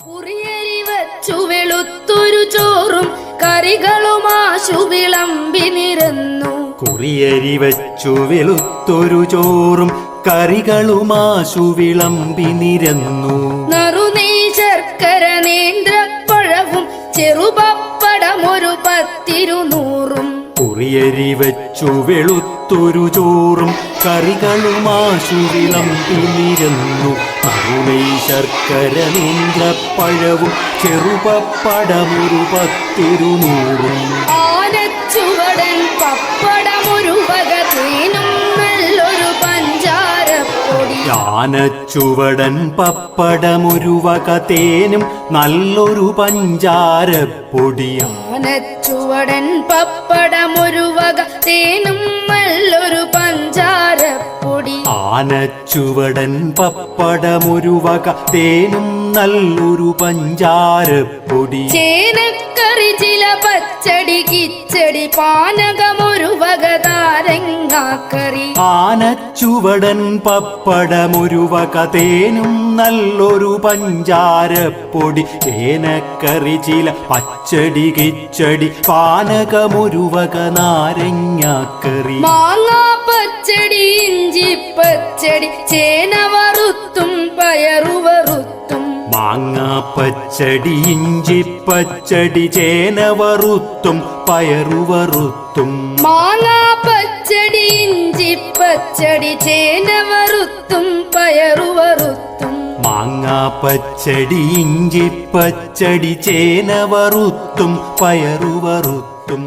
കുറിയരി വച്ചു വെളുത്തൊരു ചോറും കറികളുമാശു വിളമ്പി നിരന്നു. കുറിയരി വച്ചു വെളുത്തൊരു ചോറും കറികളുമാശു വിളമ്പി നിരന്നു. നറുനെയ് ശർക്കര നേന്ത്രപ്പഴവും ചെറുപപ്പടമൊരു 10-200. കുറിയരി വച്ചു വെളുത്തൊരു ചോറും കറികളുമാശു വിളമ്പി നിരന്നു. നറുനെയ് ശർക്കര നേന്ത്രപ്പഴവും ചെറുപപ്പടമൊരു 10-200. ആനച്ചുവടൻ പപ്പടമൊരു വക തേനും നല്ലൊരു പഞ്ചാരപ്പൊടി. ആനച്ചുവടൻ പപ്പടമൊരു വക തേനും നല്ലൊരു പഞ്ചാരപ്പൊടി. ആനച്ചുവടൻ പപ്പടമൊരു വക തേനും നല്ലൊരു പഞ്ചാരപ്പൊടി. ആനച്ചുവടൻ പപ്പടമൊരു വക തേനും നല്ലൊരു പഞ്ചാരപ്പൊടി. ചേനക്കറി ചില പച്ചടി കിച്ചടി പാനകമൊരു വക നാരങ്ങാക്കറി. ആനച്ചുവടൻ പപ്പടമൊരു വക തേനും നല്ലൊരു പഞ്ചാരപ്പൊടി. ചേനക്കറി ചില പച്ചടി കിച്ചടി പാനകമൊരു വക നാരങ്ങാക്കറി. മാങ്ങാ പച്ചടി ഇഞ്ചി പച്ചടി ചേന വറുത്തും പയറു വറുത്തും. മാങ്ങാ പച്ചടി ഇഞ്ചി പച്ചടി ചേന വറുത്തും പയറു വറുത്തും. മാങ്ങാ പച്ചടി ഇഞ്ചി പച്ചടി ചേന വറുത്തും പയറു വറുത്തും. മാങ്ങാ പച്ചടി ഇഞ്ചി പച്ചടി ചേന വറുത്തും പയറു വറുത്തും.